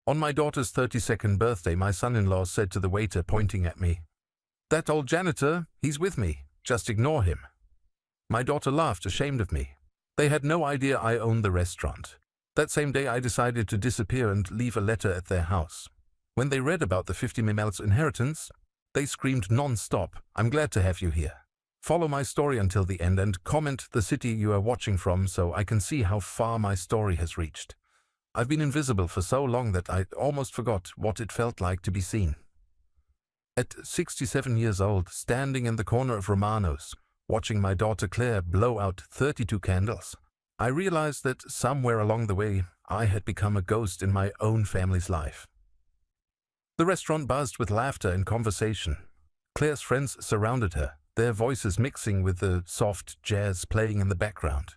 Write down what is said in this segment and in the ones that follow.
On my daughter's 32nd birthday, my son-in-law said to the waiter, pointing at me, "That old janitor, he's with me. Just ignore him." My daughter laughed, ashamed of me. They had no idea I owned the restaurant. That same day I decided to disappear and leave a letter at their house. When they read about the 50 mm's inheritance, they screamed non-stop, "I'm glad to have you here. Follow my story until the end and comment the city you are watching from so I can see how far my story has reached. I've been invisible for so long that I almost forgot what it felt like to be seen." At 67 years old, standing in the corner of Romano's, watching my daughter Claire blow out 32 candles, I realized that somewhere along the way I had become a ghost in my own family's life. The restaurant buzzed with laughter and conversation. Claire's friends surrounded her, their voices mixing with the soft jazz playing in the background.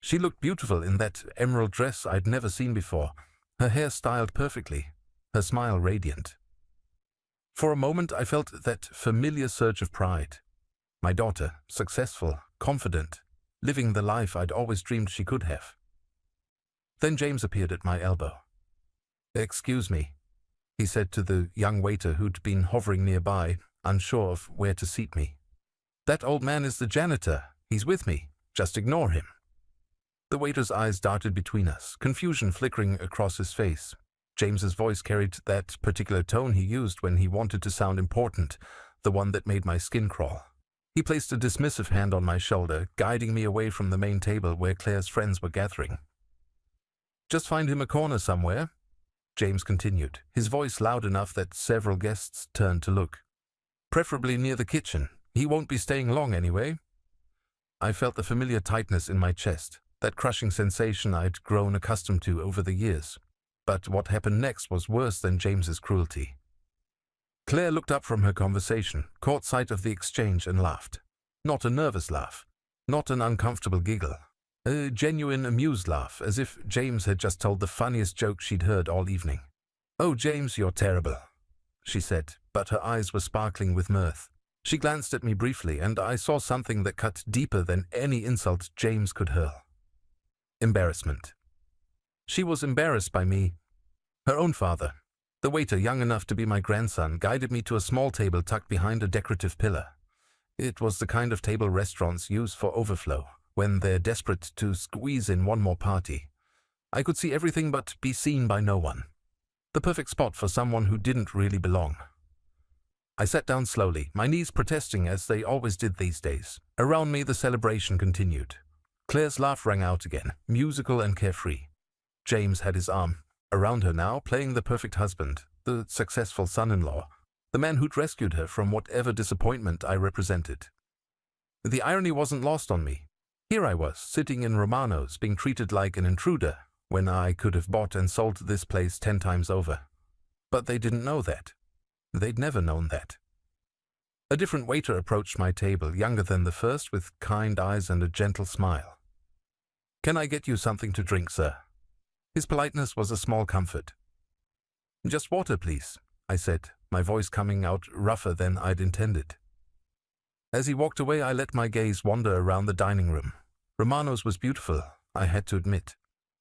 She looked beautiful in that emerald dress I'd never seen before, her hair styled perfectly, her smile radiant. For a moment I felt that familiar surge of pride. My daughter, successful, confident, living the life I'd always dreamed she could have. Then James appeared at my elbow. "Excuse me," he said to the young waiter who'd been hovering nearby, unsure of where to seat me. "That old man is the janitor. He's with me. Just ignore him." The waiter's eyes darted between us, confusion flickering across his face. James's voice carried that particular tone he used when he wanted to sound important, the one that made my skin crawl. He placed a dismissive hand on my shoulder, guiding me away from the main table where Claire's friends were gathering. "Just find him a corner somewhere," James continued, his voice loud enough that several guests turned to look. "Preferably near the kitchen. He won't be staying long anyway." I felt the familiar tightness in my chest, that crushing sensation I'd grown accustomed to over the years. But what happened next was worse than James's cruelty. Claire looked up from her conversation, caught sight of the exchange and laughed. Not a nervous laugh, not an uncomfortable giggle. A genuine amused laugh, as if James had just told the funniest joke she'd heard all evening. "Oh, James, you're terrible," she said, but her eyes were sparkling with mirth. She glanced at me briefly, and I saw something that cut deeper than any insult James could hurl. Embarrassment. She was embarrassed by me. Her own father, the waiter young enough to be my grandson, guided me to a small table tucked behind a decorative pillar. It was the kind of table restaurants use for overflow, when they're desperate to squeeze in one more party. I could see everything but be seen by no one. The perfect spot for someone who didn't really belong. I sat down slowly, my knees protesting as they always did these days. Around me the celebration continued. Claire's laugh rang out again, musical and carefree. James had his arm around her now, playing the perfect husband, the successful son-in-law, the man who'd rescued her from whatever disappointment I represented. The irony wasn't lost on me. Here I was, sitting in Romano's, being treated like an intruder, when I could have bought and sold this place 10 times over. But they didn't know that. They'd never known that. A different waiter approached my table, younger than the first, with kind eyes and a gentle smile. "Can I get you something to drink, sir?" His politeness was a small comfort. "Just water, please," I said, my voice coming out rougher than I'd intended. As he walked away, I let my gaze wander around the dining room. Romano's was beautiful, I had to admit.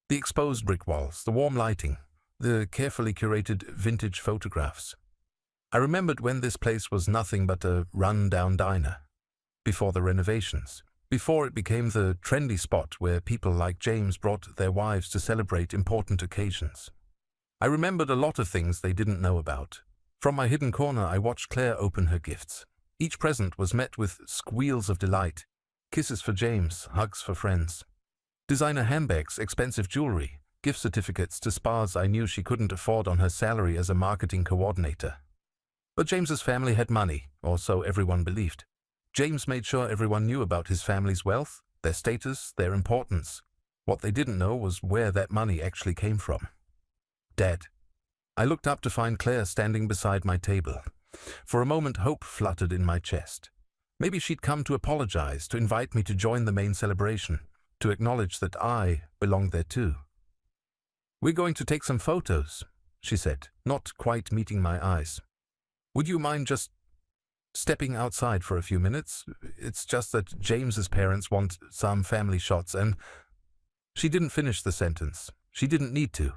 The exposed brick walls, the warm lighting, the carefully curated vintage photographs. I remembered when this place was nothing but a run-down diner, before the renovations, before it became the trendy spot where people like James brought their wives to celebrate important occasions. I remembered a lot of things they didn't know about. From my hidden corner, I watched Claire open her gifts. Each present was met with squeals of delight, kisses for James, hugs for friends. Designer handbags, expensive jewelry, gift certificates to spas I knew she couldn't afford on her salary as a marketing coordinator. But James's family had money, or so everyone believed. James made sure everyone knew about his family's wealth, their status, their importance. What they didn't know was where that money actually came from. Dad. I looked up to find Claire standing beside my table. For a moment, hope fluttered in my chest. Maybe she'd come to apologize, to invite me to join the main celebration, to acknowledge that I belonged there too. "We're going to take some photos," she said, not quite meeting my eyes. "Would you mind just stepping outside for a few minutes? It's just that James's parents want some family shots and—" She didn't finish the sentence. She didn't need to.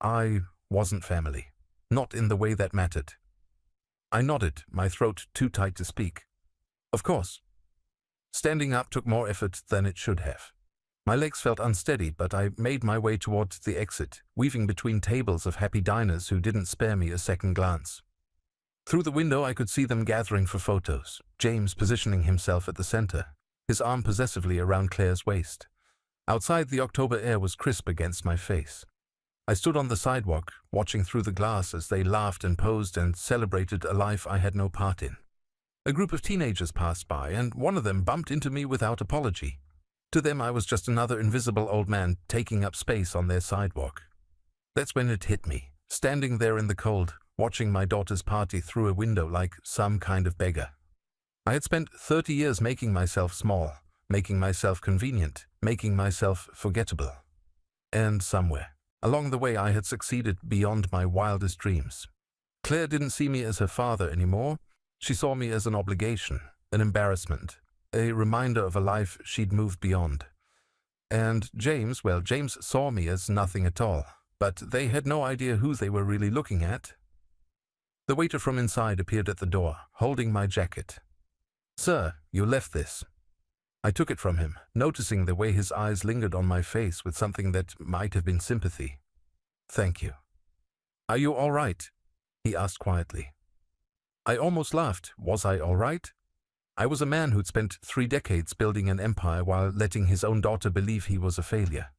I wasn't family. Not in the way that mattered. I nodded, my throat too tight to speak. Of course. Standing up took more effort than it should have. My legs felt unsteady, but I made my way towards the exit, weaving between tables of happy diners who didn't spare me a second glance. Through the window I could see them gathering for photos, James positioning himself at the center, his arm possessively around Claire's waist. Outside, the October air was crisp against my face. I stood on the sidewalk, watching through the glass as they laughed and posed and celebrated a life I had no part in. A group of teenagers passed by, and one of them bumped into me without apology. To them, I was just another invisible old man taking up space on their sidewalk. That's when it hit me, standing there in the cold, watching my daughter's party through a window like some kind of beggar. I had spent 30 years making myself small, making myself convenient, making myself forgettable. And somewhere along the way I had succeeded beyond my wildest dreams. Claire didn't see me as her father anymore. She saw me as an obligation, an embarrassment, a reminder of a life she'd moved beyond. And James saw me as nothing at all, but they had no idea who they were really looking at. The waiter from inside appeared at the door, holding my jacket. "Sir, you left this." I took it from him, noticing the way his eyes lingered on my face with something that might have been sympathy. "Thank you." "Are you all right?" he asked quietly. I almost laughed. Was I all right? I was a man who'd spent 3 decades building an empire while letting his own daughter believe he was a failure.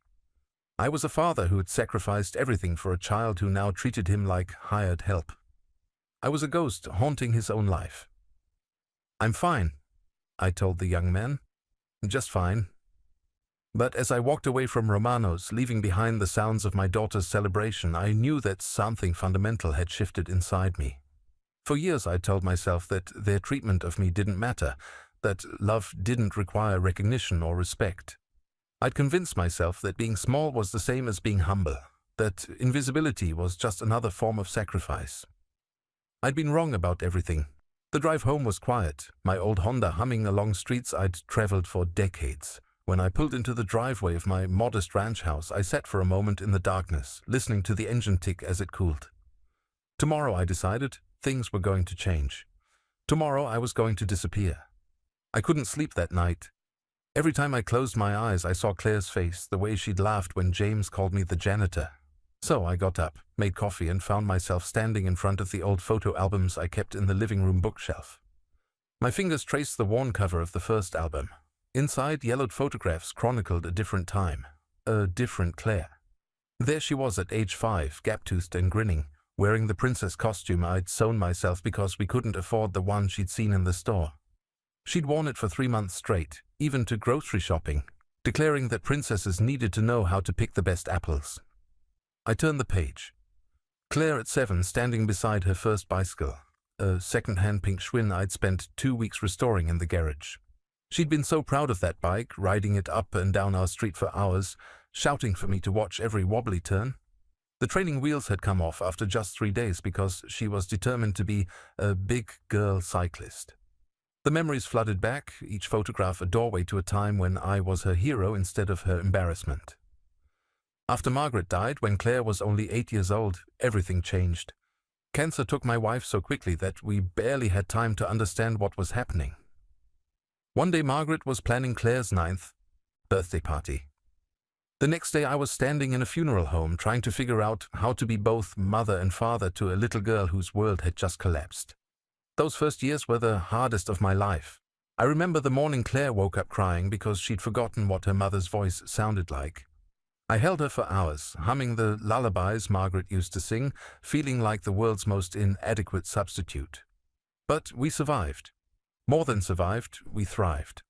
I was a father who had sacrificed everything for a child who now treated him like hired help. I was a ghost haunting his own life. "I'm fine," I told the young man. "Just fine." But as I walked away from Romano's, leaving behind the sounds of my daughter's celebration, I knew that something fundamental had shifted inside me. For years I told myself that their treatment of me didn't matter, that love didn't require recognition or respect. I'd convinced myself that being small was the same as being humble, that invisibility was just another form of sacrifice. I'd been wrong about everything. The drive home was quiet, my old Honda humming along streets I'd traveled for decades. When I pulled into the driveway of my modest ranch house, I sat for a moment in the darkness, listening to the engine tick as it cooled. Tomorrow, I decided, things were going to change. Tomorrow, I was going to disappear. I couldn't sleep that night. Every time I closed my eyes, I saw Claire's face, the way she'd laughed when James called me the janitor. So I got up, made coffee, and found myself standing in front of the old photo albums I kept in the living room bookshelf. My fingers traced the worn cover of the first album. Inside, yellowed photographs chronicled a different time, a different Claire. There she was at age 5, gap-toothed and grinning, wearing the princess costume I'd sewn myself because we couldn't afford the one she'd seen in the store. She'd worn it for 3 months straight, even to grocery shopping, declaring that princesses needed to know how to pick the best apples. I turned the page. Claire at 7, standing beside her first bicycle, a second-hand pink Schwinn I'd spent 2 weeks restoring in the garage. She'd been so proud of that bike, riding it up and down our street for hours, shouting for me to watch every wobbly turn. The training wheels had come off after just 3 days because she was determined to be a big girl cyclist. The memories flooded back, each photograph a doorway to a time when I was her hero instead of her embarrassment. After Margaret died, when Claire was only 8 years old, everything changed. Cancer took my wife so quickly that we barely had time to understand what was happening. One day Margaret was planning Claire's 9th birthday party. The next day I was standing in a funeral home trying to figure out how to be both mother and father to a little girl whose world had just collapsed. Those first years were the hardest of my life. I remember the morning Claire woke up crying because she'd forgotten what her mother's voice sounded like. I held her for hours, humming the lullabies Margaret used to sing, feeling like the world's most inadequate substitute. But we survived. More than survived, we thrived.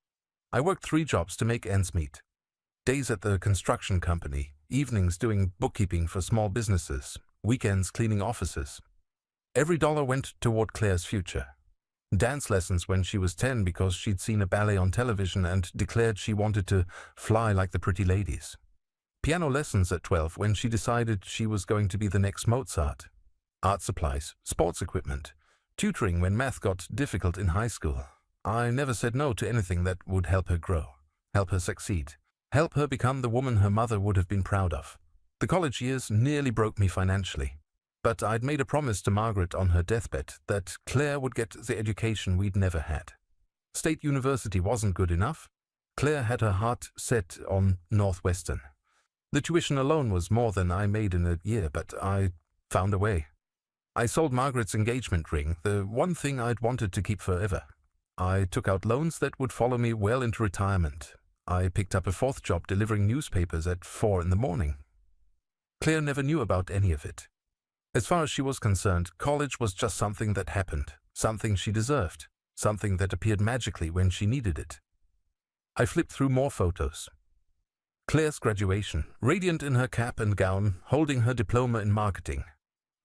I worked 3 jobs to make ends meet. Days at the construction company, evenings doing bookkeeping for small businesses, weekends cleaning offices. Every dollar went toward Claire's future. Dance lessons when she was 10 because she'd seen a ballet on television and declared she wanted to fly like the pretty ladies. Piano lessons at 12 when she decided she was going to be the next Mozart. Art supplies, sports equipment, tutoring when math got difficult in high school. I never said no to anything that would help her grow, help her succeed, help her become the woman her mother would have been proud of. The college years nearly broke me financially. But I'd made a promise to Margaret on her deathbed that Claire would get the education we'd never had. State University wasn't good enough. Claire had her heart set on Northwestern. The tuition alone was more than I made in a year, but I found a way. I sold Margaret's engagement ring, the one thing I'd wanted to keep forever. I took out loans that would follow me well into retirement. I picked up a fourth job delivering newspapers at 4 in the morning. Claire never knew about any of it. As far as she was concerned, college was just something that happened, something she deserved, something that appeared magically when she needed it. I flipped through more photos. Claire's graduation, radiant in her cap and gown, holding her diploma in marketing.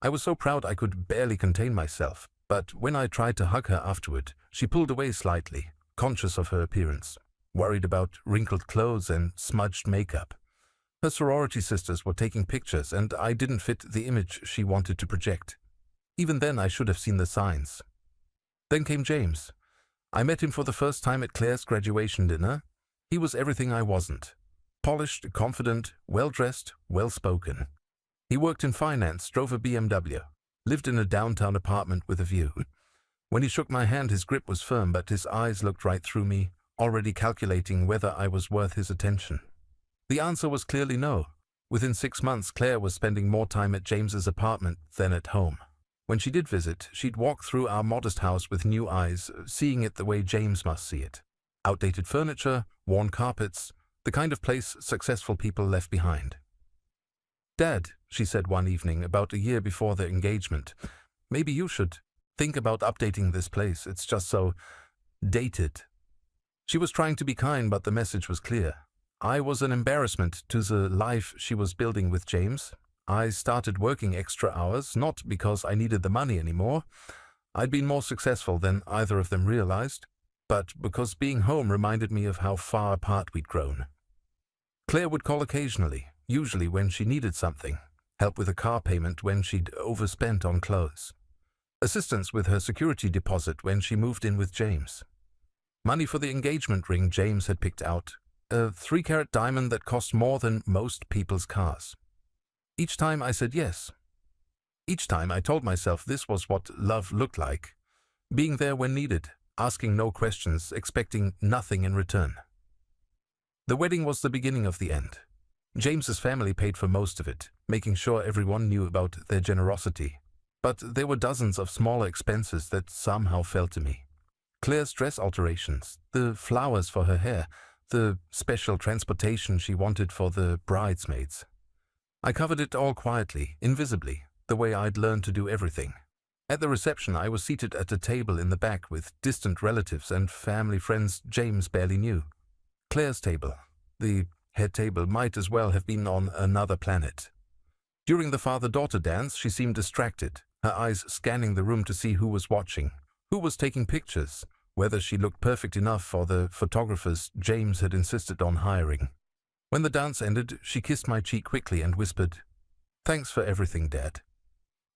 I was so proud I could barely contain myself, but when I tried to hug her afterward, she pulled away slightly, conscious of her appearance, worried about wrinkled clothes and smudged makeup. Her sorority sisters were taking pictures, and I didn't fit the image she wanted to project. Even then, I should have seen the signs. Then came James. I met him for the first time at Claire's graduation dinner. He was everything I wasn't. Polished, confident, well-dressed, well-spoken. He worked in finance, drove a BMW, lived in a downtown apartment with a view. When he shook my hand, his grip was firm, but his eyes looked right through me, already calculating whether I was worth his attention. The answer was clearly no. Within 6 months, Claire was spending more time at James's apartment than at home. When she did visit, she'd walk through our modest house with new eyes, seeing it the way James must see it. Outdated furniture, worn carpets, the kind of place successful people left behind. "Dad," she said one evening, about a year before their engagement, "maybe you should think about updating this place. It's just so dated." She was trying to be kind, but the message was clear. I was an embarrassment to the life she was building with James. I started working extra hours, not because I needed the money anymore. I'd been more successful than either of them realized, but because being home reminded me of how far apart we'd grown. Claire would call occasionally, usually when she needed something, help with a car payment when she'd overspent on clothes, assistance with her security deposit when she moved in with James, money for the engagement ring James had picked out, a 3-carat diamond that cost more than most people's cars. Each time I said yes. Each time I told myself this was what love looked like, being there when needed, asking no questions, expecting nothing in return. The wedding was the beginning of the end. James's family paid for most of it, making sure everyone knew about their generosity. But there were dozens of smaller expenses that somehow fell to me. Claire's dress alterations, the flowers for her hair, the special transportation she wanted for the bridesmaids. I covered it all quietly, invisibly, the way I'd learned to do everything. At the reception, I was seated at a table in the back with distant relatives and family friends James barely knew. Claire's table, the head table, might as well have been on another planet. During the father-daughter dance, she seemed distracted, her eyes scanning the room to see who was watching, who was taking pictures, whether she looked perfect enough for the photographers James had insisted on hiring. When the dance ended, she kissed my cheek quickly and whispered, "Thanks for everything, Dad."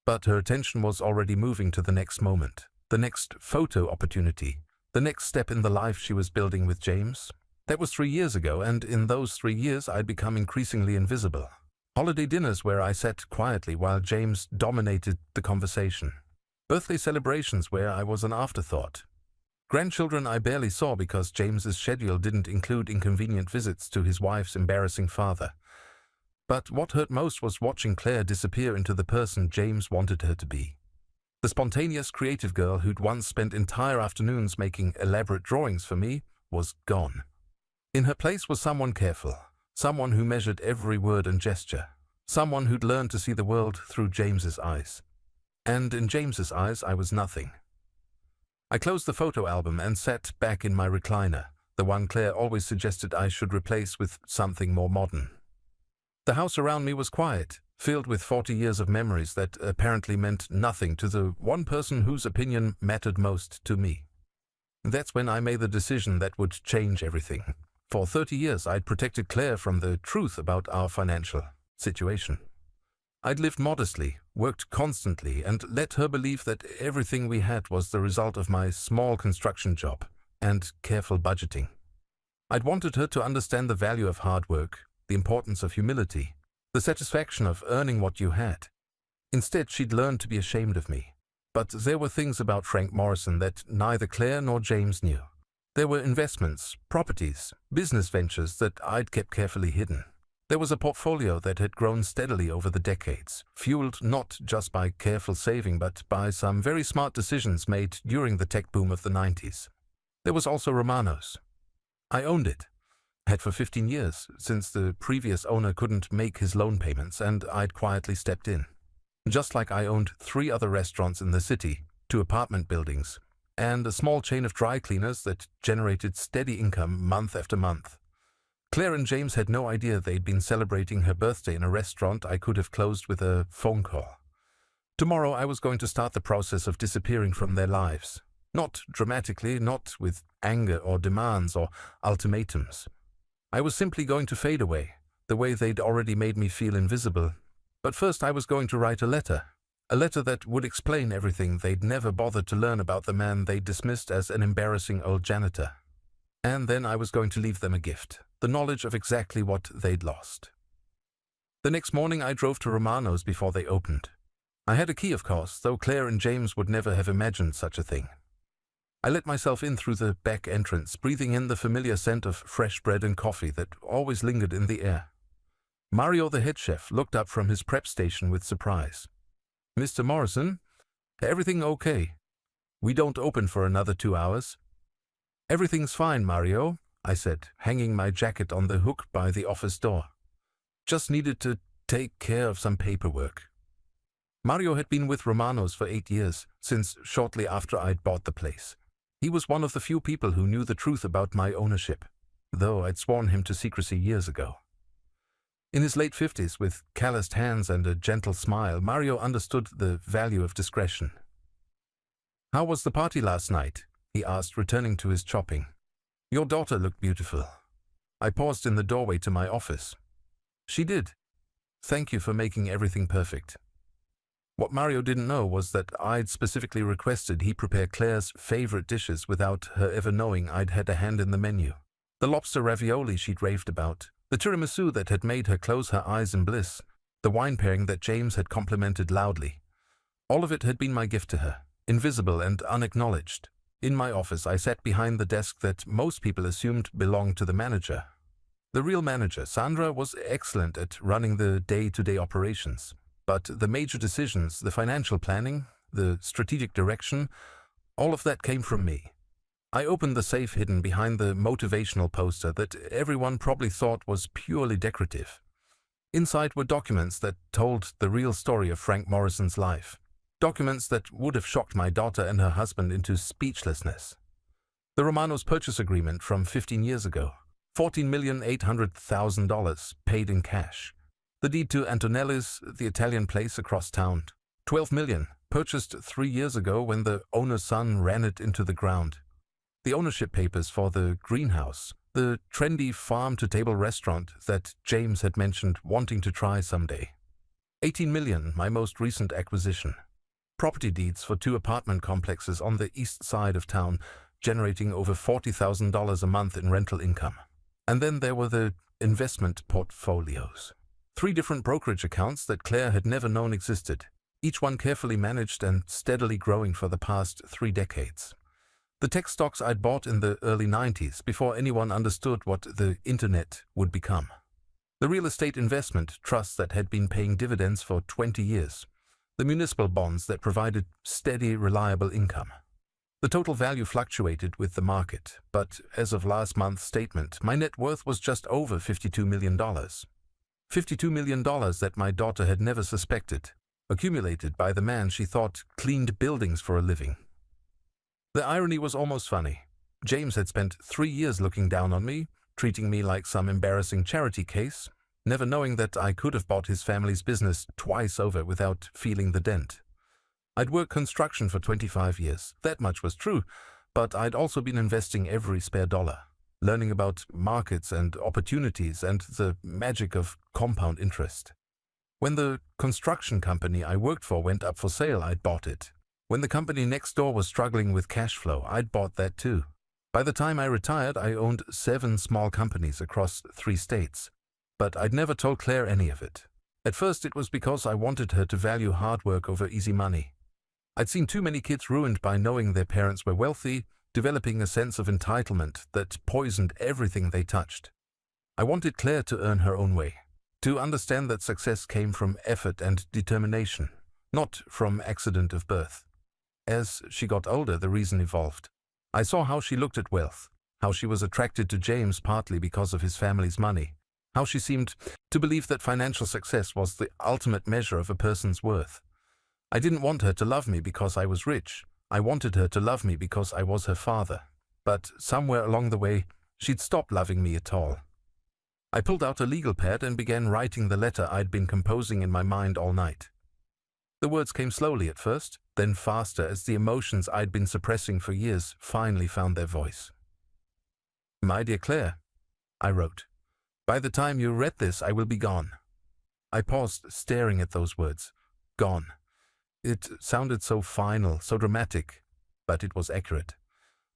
But her attention was already moving to the next moment, the next photo opportunity, the next step in the life she was building with James. That was 3 years ago, and in those 3 years I'd become increasingly invisible. Holiday dinners where I sat quietly while James dominated the conversation. Birthday celebrations where I was an afterthought. Grandchildren I barely saw because James's schedule didn't include inconvenient visits to his wife's embarrassing father. But what hurt most was watching Claire disappear into the person James wanted her to be. The spontaneous, creative girl who'd once spent entire afternoons making elaborate drawings for me was gone. In her place was someone careful, someone who measured every word and gesture, someone who'd learned to see the world through James's eyes. And in James's eyes, I was nothing. I closed the photo album and sat back in my recliner, the one Claire always suggested I should replace with something more modern. The house around me was quiet, filled with 40 years of memories that apparently meant nothing to the one person whose opinion mattered most to me. That's when I made the decision that would change everything. For 30 years, I'd protected Claire from the truth about our financial situation. I'd lived modestly, worked constantly, and let her believe that everything we had was the result of my small construction job and careful budgeting. I'd wanted her to understand the value of hard work, the importance of humility, the satisfaction of earning what you had. Instead, she'd learned to be ashamed of me. But there were things about Frank Morrison that neither Claire nor James knew. There were investments, properties, business ventures that I'd kept carefully hidden. There was a portfolio that had grown steadily over the decades, fueled not just by careful saving but by some very smart decisions made during the tech boom of the 90s. There was also Romano's. I owned it. Had for 15 years, since the previous owner couldn't make his loan payments, and I'd quietly stepped in. Just like I owned 3 other restaurants in the city, 2 apartment buildings, and a small chain of dry cleaners that generated steady income month after month. Claire and James had no idea they'd been celebrating her birthday in a restaurant I could have closed with a phone call. Tomorrow I was going to start the process of disappearing from their lives. Not dramatically, not with anger or demands or ultimatums. I was simply going to fade away, the way they'd already made me feel invisible. But first I was going to write a letter that would explain everything they'd never bothered to learn about the man they dismissed as an embarrassing old janitor. And then I was going to leave them a gift, the knowledge of exactly what they'd lost. The next morning I drove to Romano's before they opened. I had a key, of course, though Claire and James would never have imagined such a thing. I let myself in through the back entrance, breathing in the familiar scent of fresh bread and coffee that always lingered in the air. Mario, the head chef, looked up from his prep station with surprise. "Mr. Morrison, everything okay? We don't open for another 2 hours." "Everything's fine, Mario," I said, hanging my jacket on the hook by the office door. "Just needed to take care of some paperwork." Mario had been with Romano's for 8 years, since shortly after I'd bought the place. He was one of the few people who knew the truth about my ownership, though I'd sworn him to secrecy years ago. In his late 50s, with calloused hands and a gentle smile, Mario understood the value of discretion. "How was the party last night?" he asked, returning to his chopping. "Your daughter looked beautiful." I paused in the doorway to my office. "She did. Thank you for making everything perfect." What Mario didn't know was that I'd specifically requested he prepare Claire's favorite dishes without her ever knowing I'd had a hand in the menu. The lobster ravioli she'd raved about, the tiramisu that had made her close her eyes in bliss, the wine pairing that James had complimented loudly. All of it had been my gift to her, invisible and unacknowledged. In my office, I sat behind the desk that most people assumed belonged to the manager. The real manager, Sandra, was excellent at running the day-to-day operations. But the major decisions, the financial planning, the strategic direction, all of that came from me. I opened the safe hidden behind the motivational poster that everyone probably thought was purely decorative. Inside were documents that told the real story of Frank Morrison's life. Documents that would have shocked my daughter and her husband into speechlessness. The Romano's purchase agreement from 15 years ago, $14,800,000 paid in cash. The deed to Antonelli's, the Italian place across town, $12 million, purchased 3 years ago when the owner's son ran it into the ground. The ownership papers for the greenhouse, the trendy farm-to-table restaurant that James had mentioned wanting to try someday. $18 million, my most recent acquisition. Property deeds for 2 apartment complexes on the east side of town, generating over $40,000 a month in rental income. And then there were the investment portfolios. 3 different brokerage accounts that Claire had never known existed, each one carefully managed and steadily growing for the past 3 decades. The tech stocks I'd bought in the early 90s, before anyone understood what the internet would become. The real estate investment trusts that had been paying dividends for 20 years. The municipal bonds that provided steady, reliable income. The total value fluctuated with the market, but as of last month's statement, my net worth was just over $52 million. $52 million that my daughter had never suspected, accumulated by the man she thought cleaned buildings for a living. The irony was almost funny. James had spent 3 years looking down on me, treating me like some embarrassing charity case, never knowing that I could have bought his family's business twice over without feeling the dent. I'd worked construction for 25 years, that much was true, but I'd also been investing every spare dollar, learning about markets and opportunities and the magic of compound interest. When the construction company I worked for went up for sale, I'd bought it. When the company next door was struggling with cash flow, I'd bought that too. By the time I retired, I owned 7 small companies across 3 states. But I'd never told Claire any of it. At first it was because I wanted her to value hard work over easy money. I'd seen too many kids ruined by knowing their parents were wealthy, developing a sense of entitlement that poisoned everything they touched. I wanted Claire to earn her own way, to understand that success came from effort and determination, not from accident of birth. As she got older, the reason evolved. I saw how she looked at wealth, how she was attracted to James partly because of his family's money, how she seemed to believe that financial success was the ultimate measure of a person's worth. I didn't want her to love me because I was rich. I wanted her to love me because I was her father. But somewhere along the way, she'd stopped loving me at all. I pulled out a legal pad and began writing the letter I'd been composing in my mind all night. The words came slowly at first, then faster as the emotions I'd been suppressing for years finally found their voice. "My dear Claire," I wrote, "by the time you read this, I will be gone." I paused, staring at those words. Gone. It sounded so final, so dramatic, but it was accurate.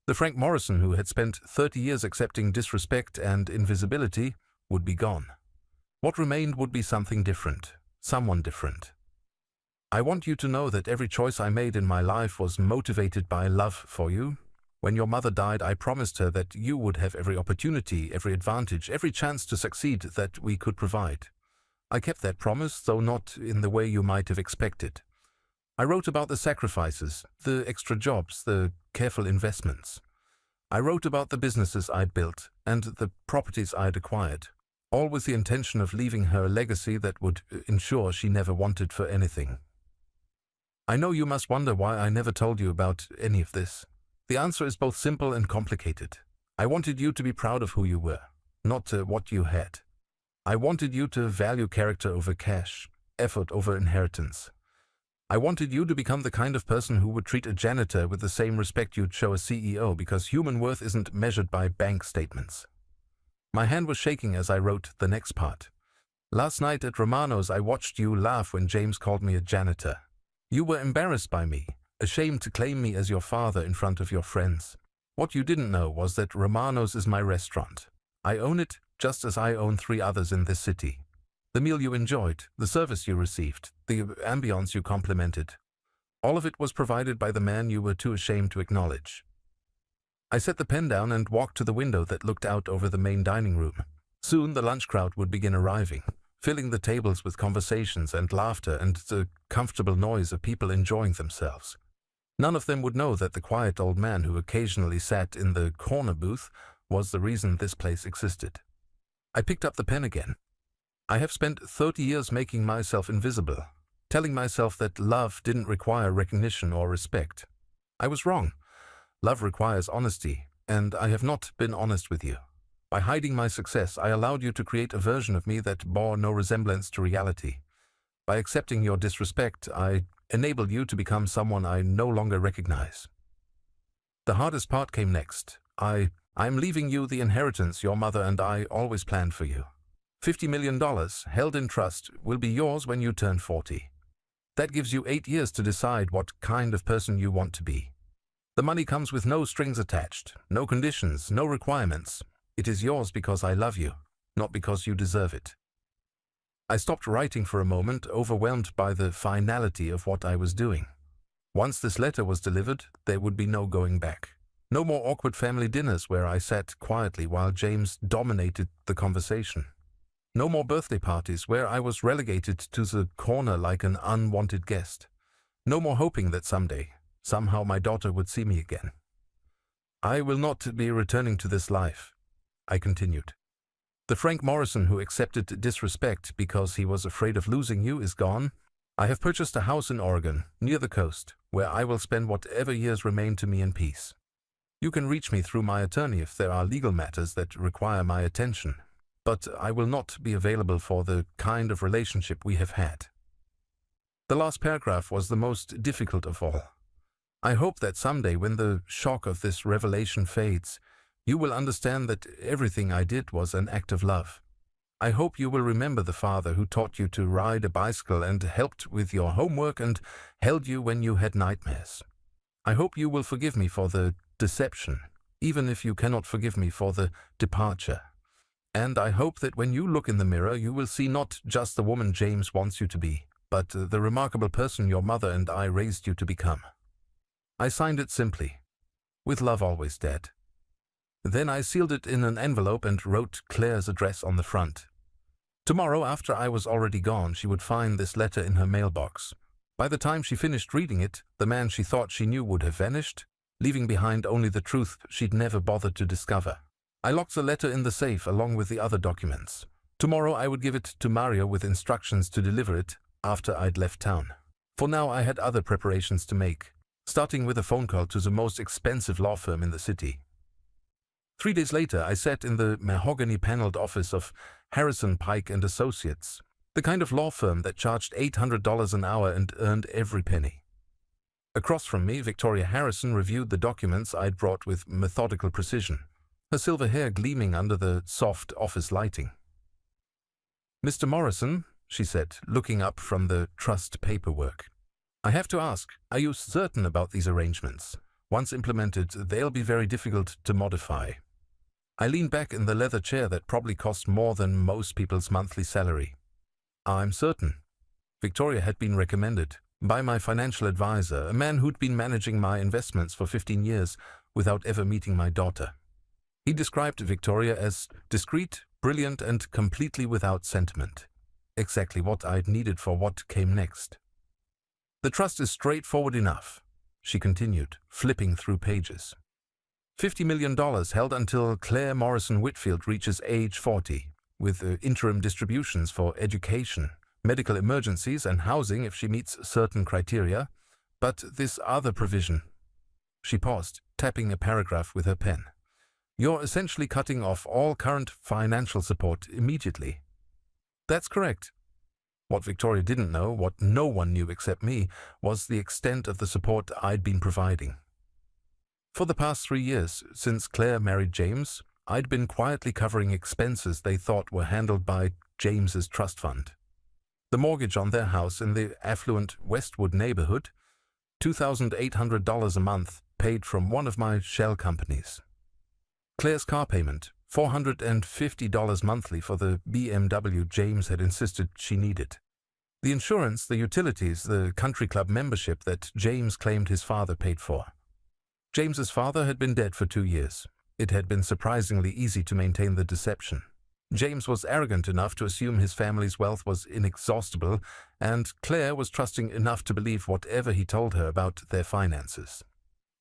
The Frank Morrison who had spent 30 years accepting disrespect and invisibility would be gone. What remained would be something different, someone different. I want you to know that every choice I made in my life was motivated by love for you. When your mother died, I promised her that you would have every opportunity, every advantage, every chance to succeed that we could provide. I kept that promise, though not in the way you might have expected. I wrote about the sacrifices, the extra jobs, the careful investments. I wrote about the businesses I'd built and the properties I'd acquired, all with the intention of leaving her a legacy that would ensure she never wanted for anything. I know you must wonder why I never told you about any of this. The answer is both simple and complicated. I wanted you to be proud of who you were, not what you had. I wanted you to value character over cash, effort over inheritance. I wanted you to become the kind of person who would treat a janitor with the same respect you'd show a CEO, because human worth isn't measured by bank statements. My hand was shaking as I wrote the next part. Last night at Romano's, I watched you laugh when James called me a janitor. You were embarrassed by me, ashamed to claim me as your father in front of your friends. What you didn't know was that Romano's is my restaurant. I own it just as I own 3 others in this city. The meal you enjoyed, the service you received, the ambience you complimented, all of it was provided by the man you were too ashamed to acknowledge. I set the pen down and walked to the window that looked out over the main dining room. Soon the lunch crowd would begin arriving, filling the tables with conversations and laughter and the comfortable noise of people enjoying themselves. None of them would know that the quiet old man who occasionally sat in the corner booth was the reason this place existed. I picked up the pen again. I have spent 30 years making myself invisible, telling myself that love didn't require recognition or respect. I was wrong. Love requires honesty, and I have not been honest with you. By hiding my success, I allowed you to create a version of me that bore no resemblance to reality. By accepting your disrespect, I enabled you to become someone I no longer recognize. The hardest part came next. I'm leaving you the inheritance your mother and I always planned for you. $50 million, held in trust, will be yours when you turn 40. That gives you 8 years to decide what kind of person you want to be. The money comes with no strings attached, no conditions, no requirements. It is yours because I love you, not because you deserve it. I stopped writing for a moment, overwhelmed by the finality of what I was doing. Once this letter was delivered, there would be no going back. No more awkward family dinners where I sat quietly while James dominated the conversation. No more birthday parties where I was relegated to the corner like an unwanted guest. No more hoping that someday, somehow my daughter would see me again. I will not be returning to this life, I continued. The Frank Morrison who accepted disrespect because he was afraid of losing you is gone. I have purchased a house in Oregon, near the coast, where I will spend whatever years remain to me in peace. You can reach me through my attorney if there are legal matters that require my attention, but I will not be available for the kind of relationship we have had. The last paragraph was the most difficult of all. I hope that someday, when the shock of this revelation fades, you will understand that everything I did was an act of love. I hope you will remember the father who taught you to ride a bicycle and helped with your homework and held you when you had nightmares. I hope you will forgive me for the deception, even if you cannot forgive me for the departure. And I hope that when you look in the mirror, you will see not just the woman James wants you to be, but the remarkable person your mother and I raised you to become. I signed it simply, with love always dead. Then I sealed it in an envelope and wrote Claire's address on the front. Tomorrow, after I was already gone, she would find this letter in her mailbox. By the time she finished reading it, the man she thought she knew would have vanished, leaving behind only the truth she'd never bothered to discover. I locked the letter in the safe along with the other documents. Tomorrow I would give it to Mario with instructions to deliver it after I'd left town. For now I had other preparations to make, starting with a phone call to the most expensive law firm in the city. 3 days later, I sat in the mahogany-paneled office of Harrison, Pike & Associates, the kind of law firm that charged $800 an hour and earned every penny. Across from me, Victoria Harrison reviewed the documents I'd brought with methodical precision, her silver hair gleaming under the soft office lighting. "Mr. Morrison," she said, looking up from the trust paperwork, "I have to ask, are you certain about these arrangements? Once implemented, they'll be very difficult to modify." I leaned back in the leather chair that probably cost more than most people's monthly salary. "I'm certain." Victoria had been recommended by my financial advisor, a man who'd been managing my investments for 15 years without ever meeting my daughter. He described Victoria as discreet, brilliant, and completely without sentiment. Exactly what I'd needed for what came next. "The trust is straightforward enough," she continued, flipping through pages. $50 million held until Claire Morrison Whitfield reaches age 40, with interim distributions for education, medical emergencies, and housing if she meets certain criteria. But this other provision. She paused, tapping a paragraph with her pen. "You're essentially cutting off all current financial support immediately." "That's correct." What Victoria didn't know, what no one knew except me, was the extent of the support I'd been providing. For the past 3 years, since Claire married James, I'd been quietly covering expenses they thought were handled by James's trust fund. The mortgage on their house in the affluent Westwood neighborhood, $2,800 a month, paid from one of my shell companies. Claire's car payment, $450 monthly for the BMW James had insisted she needed. The insurance, the utilities, the country club membership that James claimed his father paid for. James's father had been dead for 2 years. It had been surprisingly easy to maintain the deception. James was arrogant enough to assume his family's wealth was inexhaustible, and Claire was trusting enough to believe whatever he told her about their finances.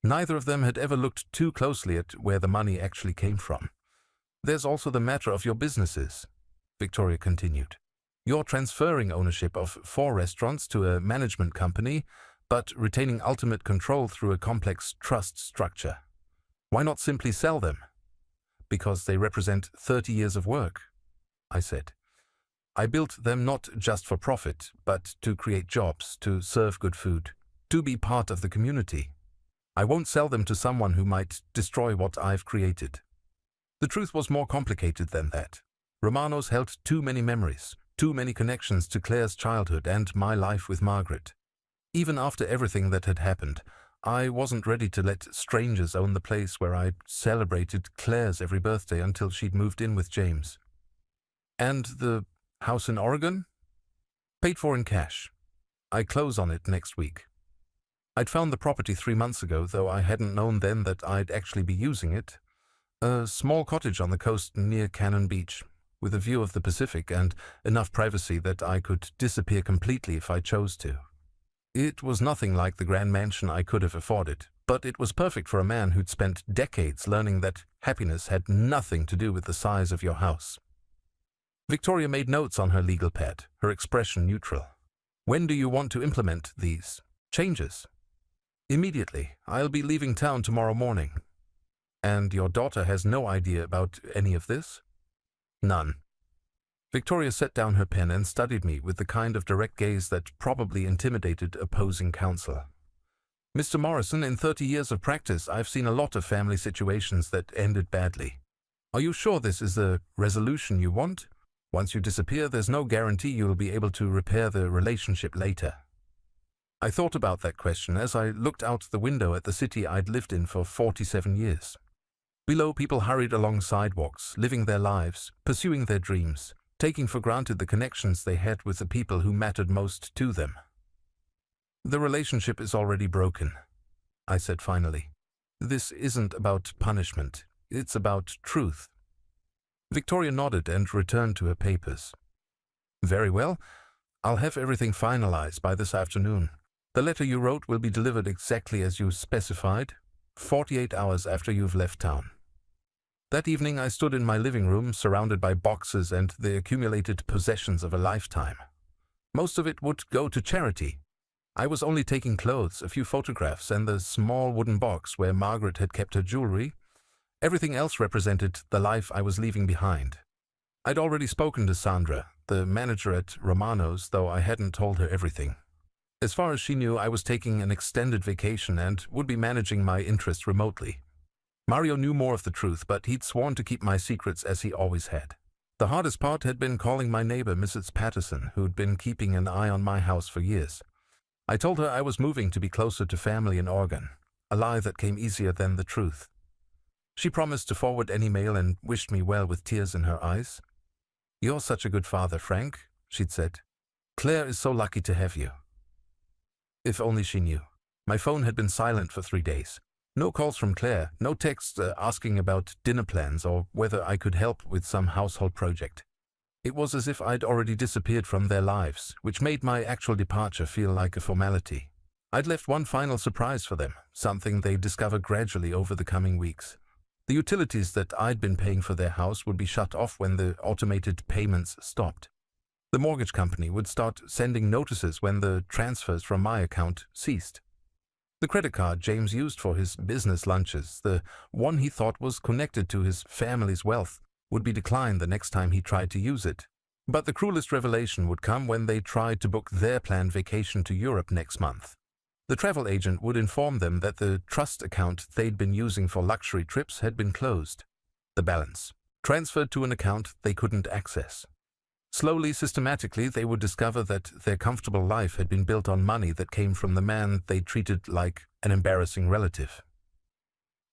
Neither of them had ever looked too closely at where the money actually came from. "There's also the matter of your businesses," Victoria continued. "You're transferring ownership of 4 restaurants to a management company, but retaining ultimate control through a complex trust structure. Why not simply sell them?" "Because they represent 30 years of work," I said. "I built them not just for profit, but to create jobs, to serve good food, to be part of the community. I won't sell them to someone who might destroy what I've created." The truth was more complicated than that. Romanos held too many memories, too many connections to Claire's childhood and my life with Margaret. Even after everything that had happened, I wasn't ready to let strangers own the place where I'd celebrated Claire's every birthday until she'd moved in with James. "And the house in Oregon?" "Paid for in cash. I close on it next week. I'd found the property 3 months ago, though I hadn't known then that I'd actually be using it. A small cottage on the coast near Cannon Beach, with a view of the Pacific and enough privacy that I could disappear completely if I chose to. It was nothing like the grand mansion I could have afforded, but it was perfect for a man who'd spent decades learning that happiness had nothing to do with the size of your house. Victoria made notes on her legal pad, her expression neutral. "When do you want to implement these changes?" "Immediately. I'll be leaving town tomorrow morning." "And your daughter has no idea about any of this?" "None." Victoria set down her pen and studied me with the kind of direct gaze that probably intimidated opposing counsel. "Mr. Morrison, in 30 years of practice, I've seen a lot of family situations that ended badly. Are you sure this is the resolution you want? Once you disappear, there's no guarantee you'll be able to repair the relationship later." I thought about that question as I looked out the window at the city I'd lived in for 47 years. Below, people hurried along sidewalks, living their lives, pursuing their dreams, taking for granted the connections they had with the people who mattered most to them. "The relationship is already broken," I said finally. "This isn't about punishment. It's about truth." Victoria nodded and returned to her papers. "Very well. I'll have everything finalized by this afternoon. The letter you wrote will be delivered exactly as you specified, 48 hours after you've left town." That evening I stood in my living room, surrounded by boxes and the accumulated possessions of a lifetime. Most of it would go to charity. I was only taking clothes, a few photographs, and the small wooden box where Margaret had kept her jewelry. Everything else represented the life I was leaving behind. I'd already spoken to Sandra, the manager at Romano's, though I hadn't told her everything. As far as she knew, I was taking an extended vacation and would be managing my interests remotely. Mario knew more of the truth, but he'd sworn to keep my secrets as he always had. The hardest part had been calling my neighbor, Mrs. Patterson, who'd been keeping an eye on my house for years. I told her I was moving to be closer to family in Oregon, a lie that came easier than the truth. She promised to forward any mail and wished me well with tears in her eyes. "You're such a good father, Frank," she'd said. "Claire is so lucky to have you." If only she knew. My phone had been silent for 3 days. No calls from Claire, no texts asking about dinner plans or whether I could help with some household project. It was as if I'd already disappeared from their lives, which made my actual departure feel like a formality. I'd left one final surprise for them, something they'd discover gradually over the coming weeks. The utilities that I'd been paying for their house would be shut off when the automated payments stopped. The mortgage company would start sending notices when the transfers from my account ceased. The credit card James used for his business lunches, the one he thought was connected to his family's wealth, would be declined the next time he tried to use it. But the cruelest revelation would come when they tried to book their planned vacation to Europe next month. The travel agent would inform them that the trust account they'd been using for luxury trips had been closed. The balance transferred to an account they couldn't access. Slowly, systematically, they would discover that their comfortable life had been built on money that came from the man they treated like an embarrassing relative.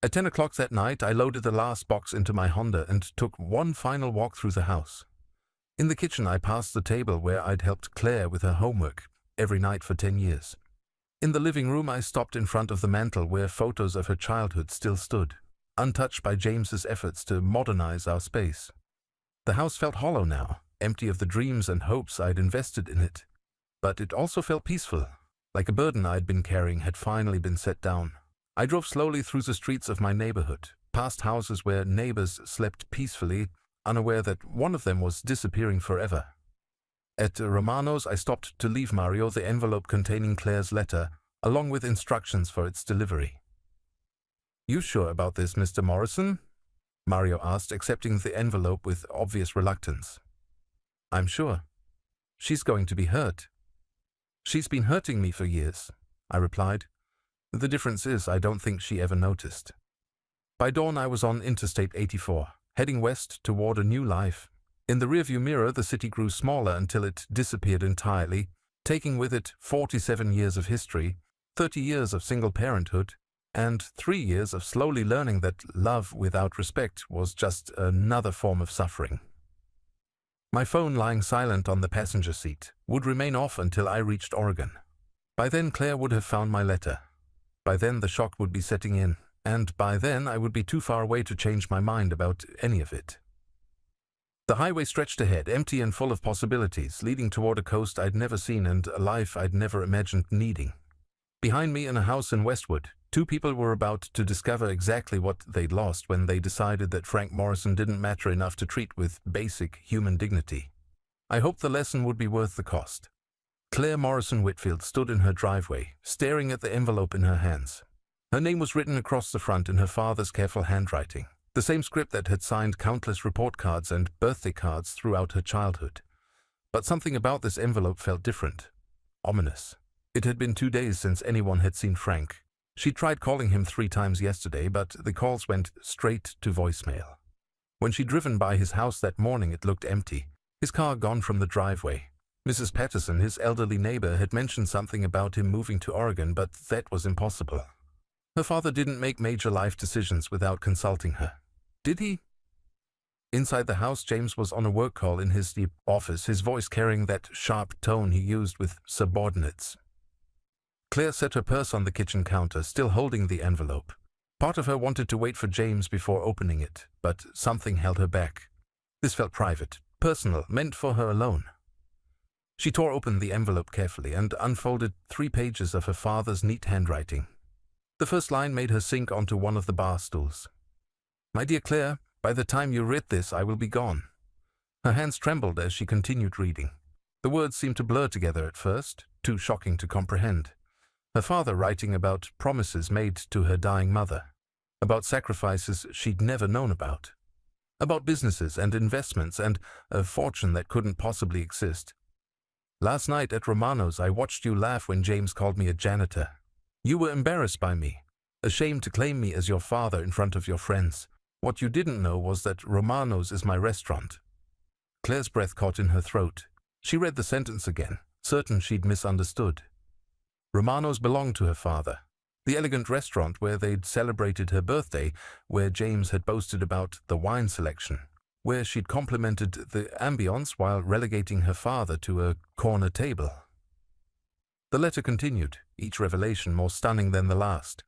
At 10 o'clock that night, I loaded the last box into my Honda and took one final walk through the house. In the kitchen, I passed the table where I'd helped Claire with her homework every night for 10 years. In the living room, I stopped in front of the mantel where photos of her childhood still stood, untouched by James's efforts to modernize our space. The house felt hollow now, empty of the dreams and hopes I'd invested in it. But it also felt peaceful, like a burden I'd been carrying had finally been set down. I drove slowly through the streets of my neighborhood, past houses where neighbors slept peacefully, unaware that one of them was disappearing forever. At Romano's, I stopped to leave Mario the envelope containing Claire's letter, along with instructions for its delivery. "You sure about this, Mr. Morrison?" Mario asked, accepting the envelope with obvious reluctance. "I'm sure. She's going to be hurt." "She's been hurting me for years," I replied. "The difference is I don't think she ever noticed." By dawn I was on Interstate 84, heading west toward a new life. In the rearview mirror, the city grew smaller until it disappeared entirely, taking with it 47 years of history, 30 years of single parenthood, and 3 years of slowly learning that love without respect was just another form of suffering. My phone, lying silent on the passenger seat, would remain off until I reached Oregon. By then Claire would have found my letter. By then the shock would be setting in, and by then I would be too far away to change my mind about any of it. The highway stretched ahead, empty and full of possibilities, leading toward a coast I'd never seen and a life I'd never imagined needing. Behind me, in a house in Westwood, 2 people were about to discover exactly what they'd lost when they decided that Frank Morrison didn't matter enough to treat with basic human dignity. I hoped the lesson would be worth the cost. Claire Morrison Whitfield stood in her driveway, staring at the envelope in her hands. Her name was written across the front in her father's careful handwriting, the same script that had signed countless report cards and birthday cards throughout her childhood. But something about this envelope felt different, ominous. It had been 2 days since anyone had seen Frank. She tried calling him 3 times yesterday, but the calls went straight to voicemail. When she'd driven by his house that morning, it looked empty, his car gone from the driveway. Mrs. Patterson, his elderly neighbor, had mentioned something about him moving to Oregon, but that was impossible. Her father didn't make major life decisions without consulting her. Did he? Inside the house, James was on a work call in his deep office, his voice carrying that sharp tone he used with subordinates. Claire set her purse on the kitchen counter, still holding the envelope. Part of her wanted to wait for James before opening it, but something held her back. This felt private, personal, meant for her alone. She tore open the envelope carefully and unfolded 3 pages of her father's neat handwriting. The first line made her sink onto one of the bar stools. "My dear Claire, by the time you read this, I will be gone." Her hands trembled as she continued reading. The words seemed to blur together at first, too shocking to comprehend. Her father writing about promises made to her dying mother, about sacrifices she'd never known about businesses and investments and a fortune that couldn't possibly exist. "Last night at Romano's, I watched you laugh when James called me a janitor. You were embarrassed by me, ashamed to claim me as your father in front of your friends. What you didn't know was that Romano's is my restaurant." Claire's breath caught in her throat. She read the sentence again, certain she'd misunderstood. Romano's belonged to her father. The elegant restaurant where they'd celebrated her birthday, where James had boasted about the wine selection, where she'd complimented the ambience while relegating her father to a corner table. The letter continued, each revelation more stunning than the last.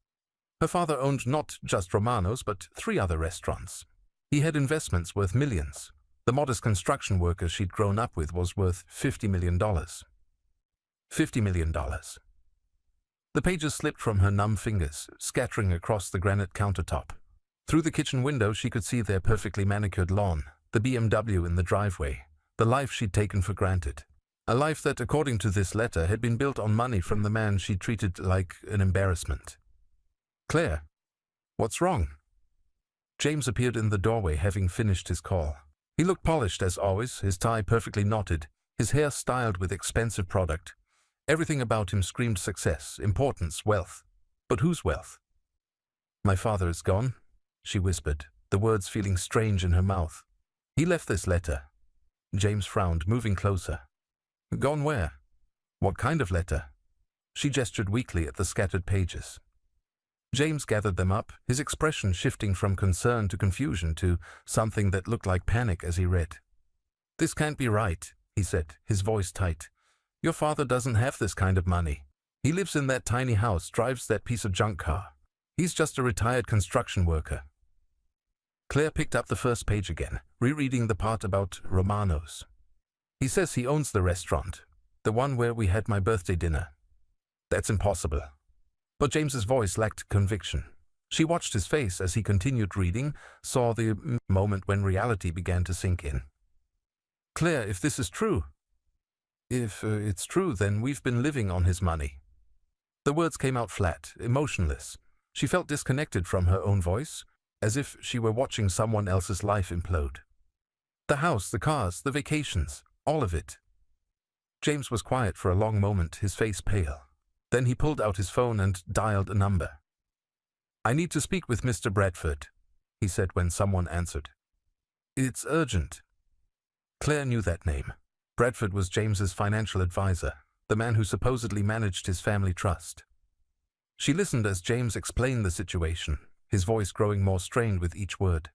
Her father owned not just Romano's, but 3 other restaurants. He had investments worth millions. The modest construction worker she'd grown up with was worth $50 million. $50 million. The pages slipped from her numb fingers, scattering across the granite countertop. Through the kitchen window, she could see their perfectly manicured lawn, the BMW in the driveway, the life she'd taken for granted. A life that, according to this letter, had been built on money from the man she treated like an embarrassment. "Claire, what's wrong?" James appeared in the doorway, having finished his call. He looked polished as always, his tie perfectly knotted, his hair styled with expensive product. Everything about him screamed success, importance, wealth. But whose wealth? "My father is gone," she whispered, the words feeling strange in her mouth. "He left this letter." James frowned, moving closer. "Gone where? What kind of letter?" She gestured weakly at the scattered pages. James gathered them up, his expression shifting from concern to confusion to something that looked like panic as he read. "This can't be right," he said, his voice tight. "Your father doesn't have this kind of money. He lives in that tiny house, drives that piece of junk car. He's just a retired construction worker." Claire picked up the first page again, rereading the part about Romano's. "He says he owns the restaurant, the one where we had my birthday dinner." "That's impossible." But James's voice lacked conviction. She watched his face as he continued reading, saw the moment when reality began to sink in. "Claire, if this is true..." "If it's true, then we've been living on his money." The words came out flat, emotionless. She felt disconnected from her own voice, as if she were watching someone else's life implode. The house, the cars, the vacations, all of it. James was quiet for a long moment, his face pale. Then he pulled out his phone and dialed a number. "I need to speak with Mr. Bradford," he said when someone answered. "It's urgent." Claire knew that name. Bradford was James's financial advisor, the man who supposedly managed his family trust. She listened as James explained the situation, his voice growing more strained with each word.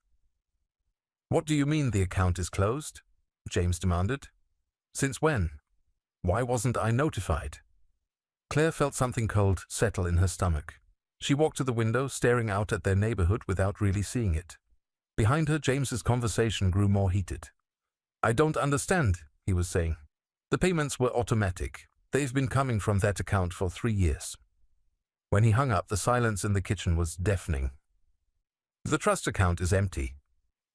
"What do you mean the account is closed?" James demanded. "Since when? Why wasn't I notified?" Claire felt something cold settle in her stomach. She walked to the window, staring out at their neighborhood without really seeing it. Behind her, James's conversation grew more heated. "I don't understand," he was saying. "The payments were automatic. They've been coming from that account for 3 years. When he hung up, the silence in the kitchen was deafening. "The trust account is empty,"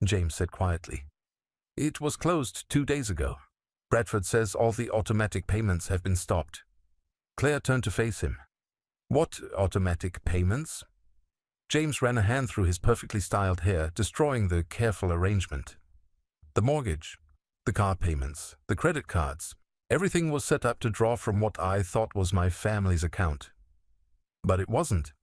James said quietly. "It was closed 2 days ago. Bradford says all the automatic payments have been stopped." Claire turned to face him. "What automatic payments?" James ran a hand through his perfectly styled hair, destroying the careful arrangement. "The mortgage, the car payments, the credit cards. Everything was set up to draw from what I thought was my family's account. But it wasn't.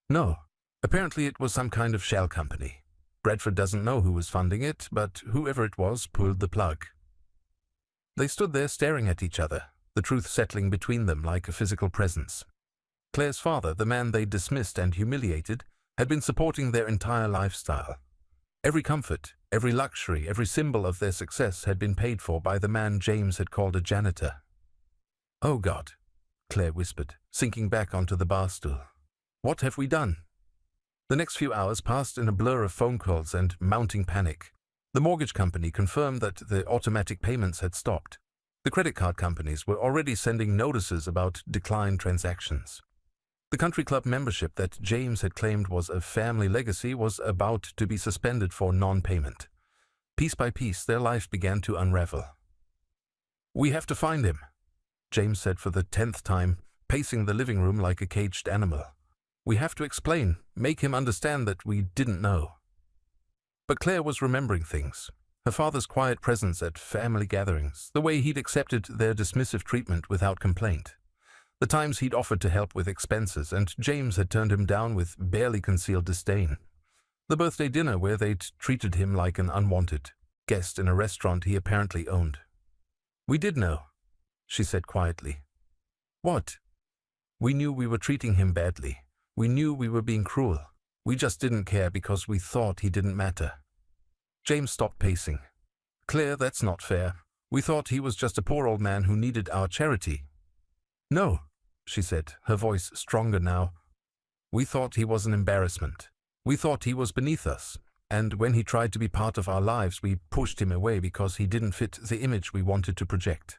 No, apparently it was some kind of shell company. Bradford doesn't know who was funding it, but whoever it was pulled the plug." They stood there staring at each other, the truth settling between them like a physical presence. Claire's father, the man they dismissed and humiliated, had been supporting their entire lifestyle. Every comfort, every luxury, every symbol of their success had been paid for by the man James had called a janitor. "Oh God," Claire whispered, sinking back onto the bar stool. "What have we done?" The next few hours passed in a blur of phone calls and mounting panic. The mortgage company confirmed that the automatic payments had stopped. The credit card companies were already sending notices about declined transactions. The country club membership that James had claimed was a family legacy was about to be suspended for non-payment. Piece by piece, their life began to unravel. "We have to find him," James said for the 10th time, pacing the living room like a caged animal. "We have to explain, make him understand that we didn't know." But Claire was remembering things. Her father's quiet presence at family gatherings, the way he'd accepted their dismissive treatment without complaint. The times he'd offered to help with expenses, and James had turned him down with barely concealed disdain. The birthday dinner where they'd treated him like an unwanted guest in a restaurant he apparently owned. "We did know," she said quietly. "What?" "We knew we were treating him badly. We knew we were being cruel. We just didn't care because we thought he didn't matter." James stopped pacing. "Claire, that's not fair. We thought he was just a poor old man who needed our charity." "No," she said, her voice stronger now. "We thought he was an embarrassment. We thought he was beneath us. And when he tried to be part of our lives, we pushed him away because he didn't fit the image we wanted to project."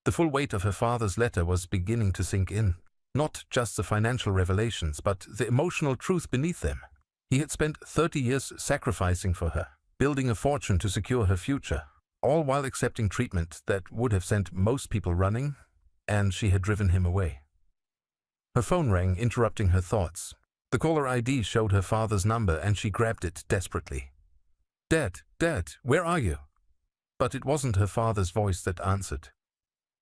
The full weight of her father's letter was beginning to sink in. Not just the financial revelations, but the emotional truth beneath them. He had spent 30 years sacrificing for her, building a fortune to secure her future, all while accepting treatment that would have sent most people running, and she had driven him away. Her phone rang, interrupting her thoughts. The caller ID showed her father's number, and she grabbed it desperately. Dad, where are you?" But it wasn't her father's voice that answered.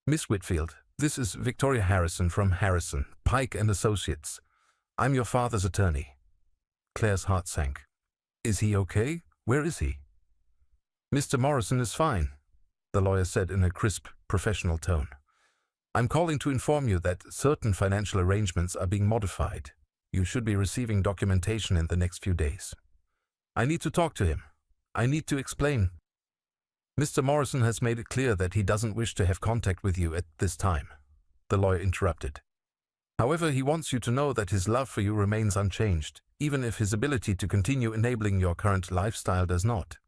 "Miss Whitfield, this is Victoria Harrison from Harrison, Pike and Associates. I'm your father's attorney." Claire's heart sank. "Is he okay? Where is he?" "Mr. Morrison is fine," the lawyer said in a crisp, professional tone. "I'm calling to inform you that certain financial arrangements are being modified. You should be receiving documentation in the next few days. I need to talk to him. I need to explain. Mr. Morrison has made it clear that he doesn't wish to have contact with you at this time," the lawyer interrupted. "However, he wants you to know that his love for you remains unchanged, even if his ability to continue enabling your current lifestyle does not."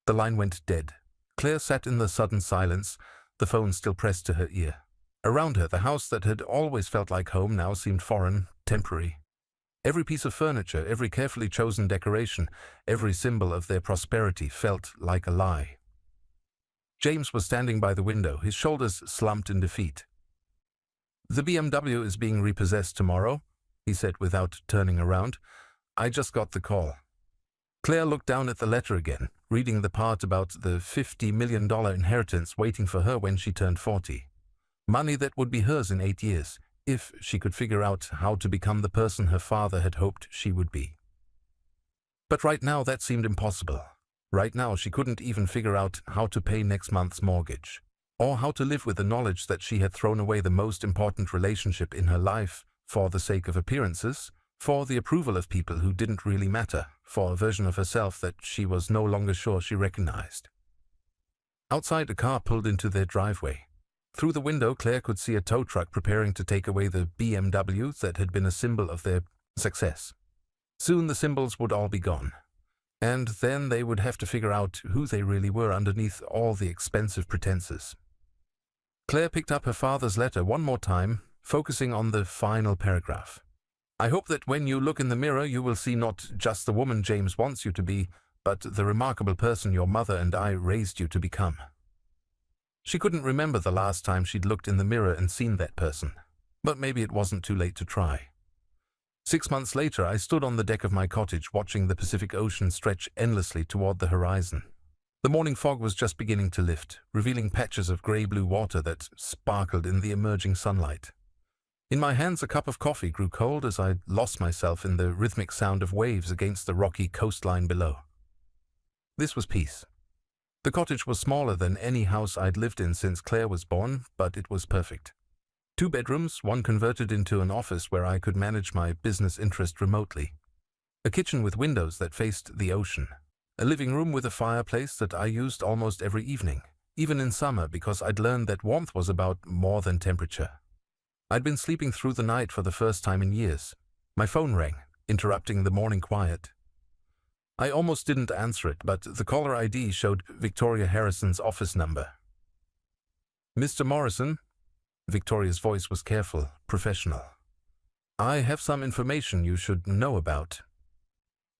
The line went dead. Claire sat in the sudden silence, the phone still pressed to her ear. Around her, the house that had always felt like home now seemed foreign, temporary. Every piece of furniture, every carefully chosen decoration, every symbol of their prosperity felt like a lie. James was standing by the window, his shoulders slumped in defeat. "The BMW is being repossessed tomorrow," he said without turning around. "I just got the call." Claire looked down at the letter again, reading the part about the $50 million inheritance waiting for her when she turned 40. Money that would be hers in 8 years, if she could figure out how to become the person her father had hoped she would be. But right now that seemed impossible. Right now she couldn't even figure out how to pay next month's mortgage, or how to live with the knowledge that she had thrown away the most important relationship in her life for the sake of appearances, for the approval of people who didn't really matter, for a version of herself that she was no longer sure she recognized. Outside, a car pulled into their driveway. Through the window, Claire could see a tow truck preparing to take away the BMW that had been a symbol of their success. Soon the symbols would all be gone. And then they would have to figure out who they really were underneath all the expensive pretenses. Claire picked up her father's letter one more time, focusing on the final paragraph. "I hope that when you look in the mirror you will see not just the woman James wants you to be, but the remarkable person your mother and I raised you to become." She couldn't remember the last time she'd looked in the mirror and seen that person, but maybe it wasn't too late to try. 6 months later, I stood on the deck of my cottage watching the Pacific Ocean stretch endlessly toward the horizon. The morning fog was just beginning to lift, revealing patches of grey-blue water that sparkled in the emerging sunlight. In my hands, a cup of coffee grew cold as I lost myself in the rhythmic sound of waves against the rocky coastline below. This was peace. The cottage was smaller than any house I'd lived in since Claire was born, but it was perfect. 2 bedrooms, one converted into an office where I could manage my business interest remotely. A kitchen with windows that faced the ocean. A living room with a fireplace that I used almost every evening, even in summer, because I'd learned that warmth was about more than temperature. I'd been sleeping through the night for the first time in years. My phone rang, interrupting the morning quiet. I almost didn't answer it, but the caller ID showed Victoria Harrison's office number. "Mr. Morrison?" Victoria's voice was careful, professional. "I have some information you should know about."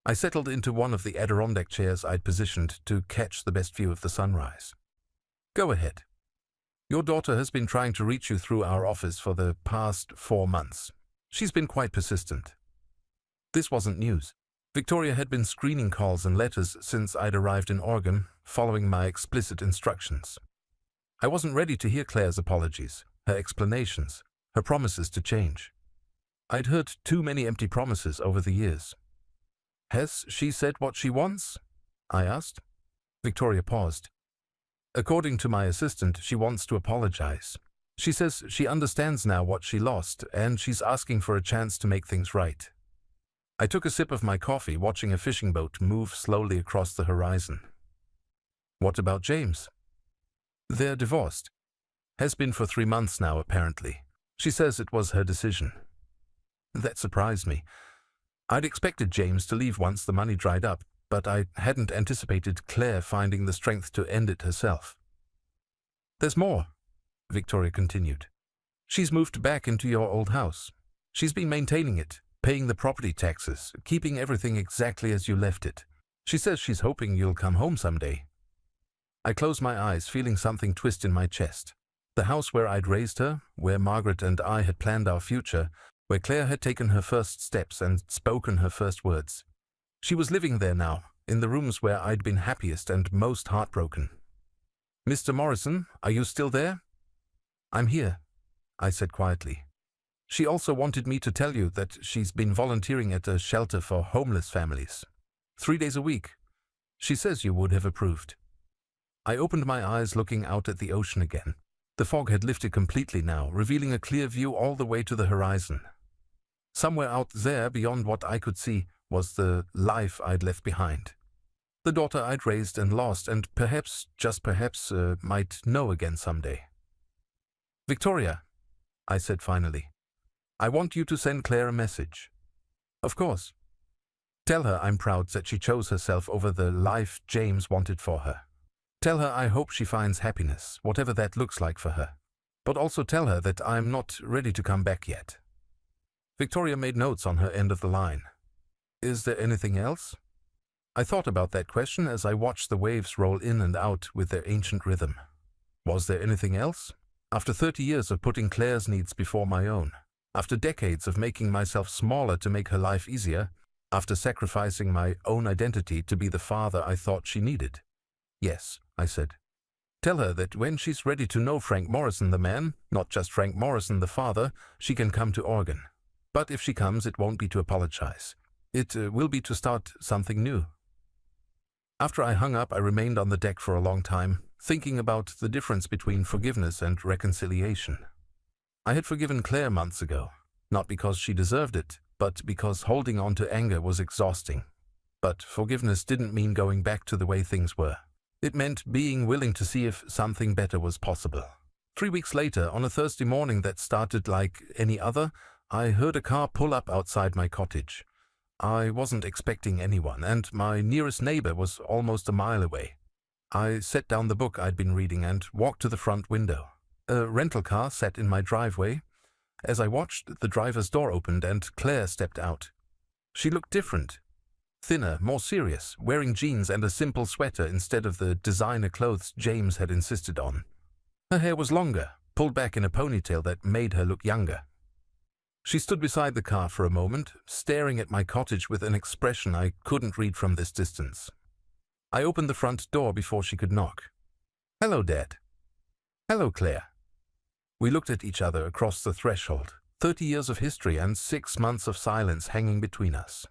I settled into one of the Adirondack chairs I'd positioned to catch the best view of the sunrise. "Go ahead. Your daughter has been trying to reach you through our office for the past 4 months. She's been quite persistent." This wasn't news. Victoria had been screening calls and letters since I'd arrived in Oregon, following my explicit instructions. I wasn't ready to hear Claire's apologies, her explanations, her promises to change. I'd heard too many empty promises over the years. "Has she said what she wants?" I asked. Victoria paused. "According to my assistant, she wants to apologize. She says she understands now what she lost, and she's asking for a chance to make things right." I took a sip of my coffee, watching a fishing boat move slowly across the horizon. "What about James?" "They're divorced. Has been for 3 months now, apparently. She says it was her decision." That surprised me. I'd expected James to leave once the money dried up, but I hadn't anticipated Claire finding the strength to end it herself. "There's more," Victoria continued. "She's moved back into your old house. She's been maintaining it, paying the property taxes, keeping everything exactly as you left it. She says she's hoping you'll come home someday." I closed my eyes, feeling something twist in my chest. The house where I'd raised her, where Margaret and I had planned our future, where Claire had taken her first steps and spoken her first words. She was living there now, in the rooms where I'd been happiest and most heartbroken. "Mr. Morrison, are you still there?" "I'm here," I said quietly. "She also wanted me to tell you that she's been volunteering at a shelter for homeless families. 3 days a week. She says you would have approved." I opened my eyes, looking out at the ocean again. The fog had lifted completely now, revealing a clear view all the way to the horizon. Somewhere out there, beyond what I could see, was the life I'd left behind. The daughter I'd raised and lost, and perhaps, just perhaps, might know again someday. "Victoria," I said finally, "I want you to send Claire a message." "Of course." "Tell her I'm proud that she chose herself over the life James wanted for her. Tell her I hope she finds happiness, whatever that looks like for her. But also tell her that I'm not ready to come back yet." Victoria made notes on her end of the line. "Is there anything else?" I thought about that question as I watched the waves roll in and out with their ancient rhythm. Was there anything else? After 30 years of putting Claire's needs before my own, after decades of making myself smaller to make her life easier, after sacrificing my own identity to be the father I thought she needed. "Yes," I said. "Tell her that when she's ready to know Frank Morrison the man, not just Frank Morrison the father, she can come to Oregon. But if she comes, it won't be to apologize. It will be to start something new." After I hung up, I remained on the deck for a long time, thinking about the difference between forgiveness and reconciliation. I had forgiven Claire months ago, not because she deserved it, but because holding on to anger was exhausting. But forgiveness didn't mean going back to the way things were. It meant being willing to see if something better was possible. 3 weeks later, on a Thursday morning that started like any other, I heard a car pull up outside my cottage. I wasn't expecting anyone, and my nearest neighbor was almost a mile away. I set down the book I'd been reading and walked to the front window. A rental car sat in my driveway. As I watched, the driver's door opened and Claire stepped out. She looked different. Thinner, more serious, wearing jeans and a simple sweater instead of the designer clothes James had insisted on. Her hair was longer, pulled back in a ponytail that made her look younger. She stood beside the car for a moment, staring at my cottage with an expression I couldn't read from this distance. I opened the front door before she could knock. "Hello, Dad." "Hello, Claire." We looked at each other across the threshold, 30 years of history and 6 months of silence hanging between us.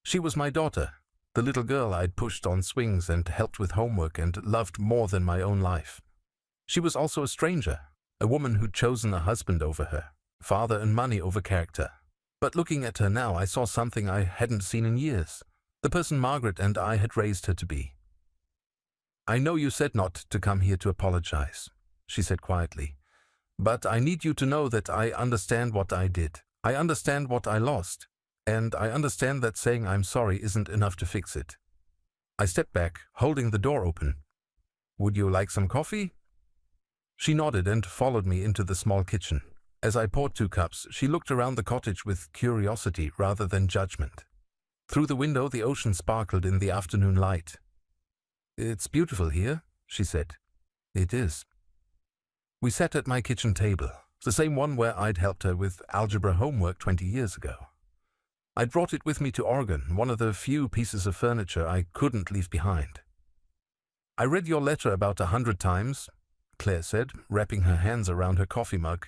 She was my daughter, the little girl I'd pushed on swings and helped with homework and loved more than my own life. She was also a stranger, a woman who'd chosen a husband over her, father and money over character. But looking at her now, I saw something I hadn't seen in years. The person Margaret and I had raised her to be. "I know you said not to come here to apologize," she said quietly. "But I need you to know that I understand what I did. I understand what I lost. And I understand that saying I'm sorry isn't enough to fix it." I stepped back, holding the door open. "Would you like some coffee?" She nodded and followed me into the small kitchen. As I poured 2 cups, she looked around the cottage with curiosity rather than judgment. Through the window, the ocean sparkled in the afternoon light. "It's beautiful here," she said. "It is." We sat at my kitchen table, the same one where I'd helped her with algebra homework 20 years ago. I'd brought it with me to Oregon, one of the few pieces of furniture I couldn't leave behind. "I read your letter about 100 times," Claire said, wrapping her hands around her coffee mug.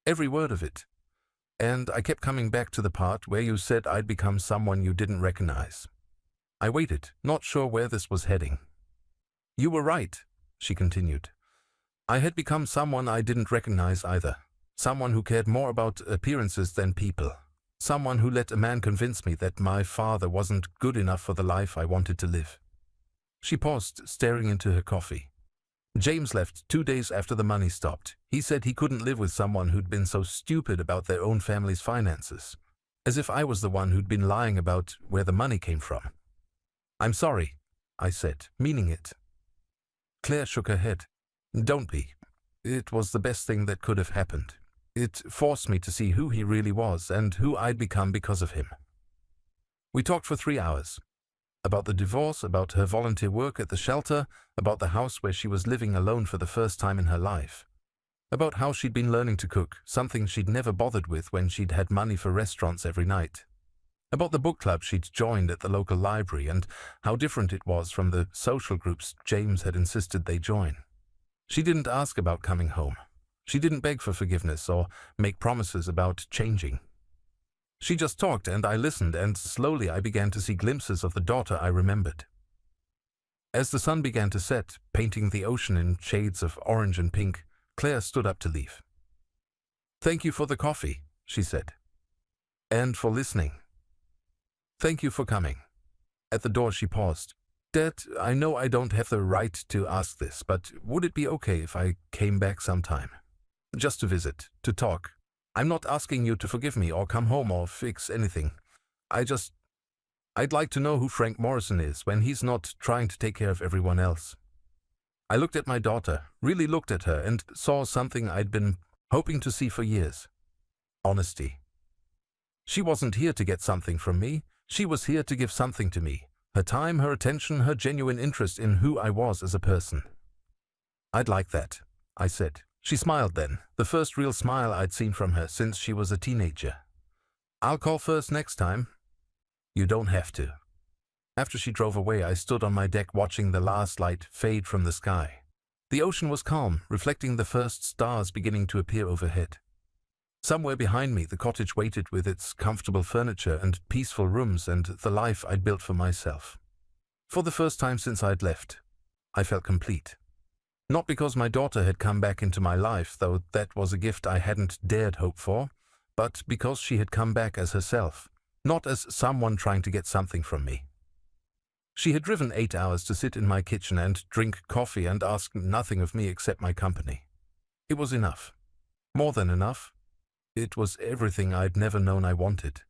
"Every word of it. And I kept coming back to the part where you said I'd become someone you didn't recognize." I waited, not sure where this was heading. "You were right," she continued. "I had become someone I didn't recognize either. Someone who cared more about appearances than people. Someone who let a man convince me that my father wasn't good enough for the life I wanted to live." She paused, staring into her coffee. "James left 2 days after the money stopped. He said he couldn't live with someone who'd been so stupid about their own family's finances. As if I was the one who'd been lying about where the money came from." "I'm sorry," I said, meaning it. Claire shook her head. "Don't be. It was the best thing that could have happened. It forced me to see who he really was and who I'd become because of him." We talked for 3 hours. About the divorce, about her volunteer work at the shelter, about the house where she was living alone for the first time in her life. About how she'd been learning to cook, something she'd never bothered with when she'd had money for restaurants every night. About the book club she'd joined at the local library and how different it was from the social groups James had insisted they join. She didn't ask about coming home. She didn't beg for forgiveness or make promises about changing. She just talked and I listened, and slowly I began to see glimpses of the daughter I remembered. As the sun began to set, painting the ocean in shades of orange and pink, Claire stood up to leave. "Thank you for the coffee," she said. "And for listening. Thank you for coming." At the door she paused. "Dad, I know I don't have the right to ask this, but would it be okay if I came back sometime? Just to visit, to talk. I'm not asking you to forgive me or come home or fix anything. I'd like to know who Frank Morrison is when he's not trying to take care of everyone else." I looked at my daughter, really looked at her, and saw something I'd been hoping to see for years. Honesty. She wasn't here to get something from me. She was here to give something to me. Her time, her attention, her genuine interest in who I was as a person. "I'd like that," I said. She smiled then, the first real smile I'd seen from her since she was a teenager. "I'll call first next time." "You don't have to." After she drove away, I stood on my deck watching the last light fade from the sky. The ocean was calm, reflecting the first stars beginning to appear overhead. Somewhere behind me, the cottage waited with its comfortable furniture and peaceful rooms and the life I'd built for myself. For the first time since I'd left, I felt complete. Not because my daughter had come back into my life, though that was a gift I hadn't dared hope for, but because she had come back as herself, not as someone trying to get something from me. She had driven 8 hours to sit in my kitchen and drink coffee and ask nothing of me except my company. It was enough. More than enough. It was everything I'd never known I wanted.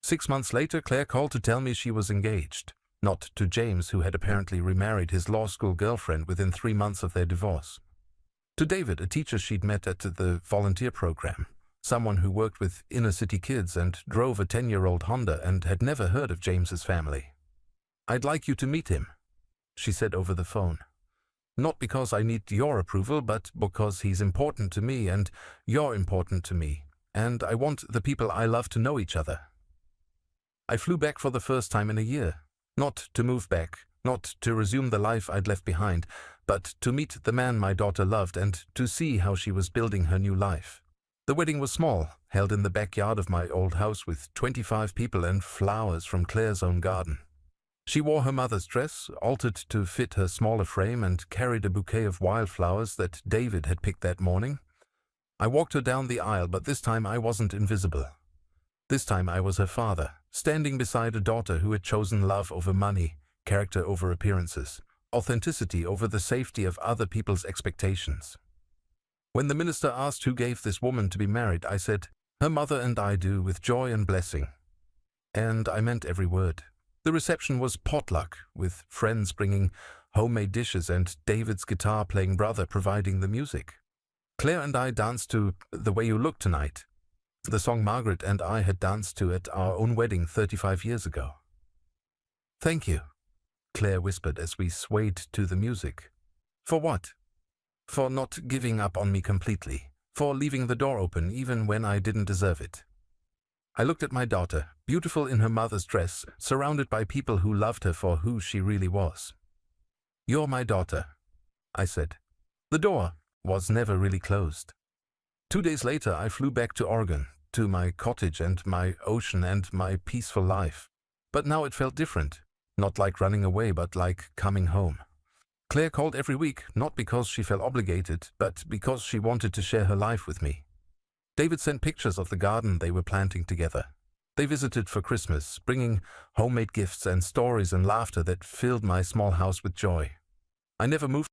6 months later, Claire called to tell me she was engaged. Not to James, who had apparently remarried his law school girlfriend within 3 months of their divorce. To David, a teacher she'd met at the volunteer program, someone who worked with inner-city kids and drove a 10-year-old Honda and had never heard of James's family. "I'd like you to meet him," she said over the phone. "Not because I need your approval, but because he's important to me and you're important to me, and I want the people I love to know each other." I flew back for the first time in a year. Not to move back, not to resume the life I'd left behind, but to meet the man my daughter loved and to see how she was building her new life. The wedding was small, held in the backyard of my old house with 25 people and flowers from Claire's own garden. She wore her mother's dress, altered to fit her smaller frame, and carried a bouquet of wildflowers that David had picked that morning. I walked her down the aisle, but this time I wasn't invisible. This time I was her father, standing beside a daughter who had chosen love over money, character over appearances, authenticity over the safety of other people's expectations. When the minister asked who gave this woman to be married, I said, "Her mother and I do, with joy and blessing." And I meant every word. The reception was potluck, with friends bringing homemade dishes and David's guitar-playing brother providing the music. Claire and I danced to "The Way You Look Tonight," the song Margaret and I had danced to at our own wedding 35 years ago. "Thank you," Claire whispered as we swayed to the music. "For what?" "For not giving up on me completely. For leaving the door open even when I didn't deserve it." I looked at my daughter, beautiful in her mother's dress, surrounded by people who loved her for who she really was. "You're my daughter," I said. The door was never really closed. 2 days later, I flew back to Oregon, to my cottage and my ocean and my peaceful life. But now it felt different, not like running away, but like coming home. Claire called every week, not because she felt obligated, but because she wanted to share her life with me. David sent pictures of the garden they were planting together. They visited for Christmas, bringing homemade gifts and stories and laughter that filled my small house with joy. I never moved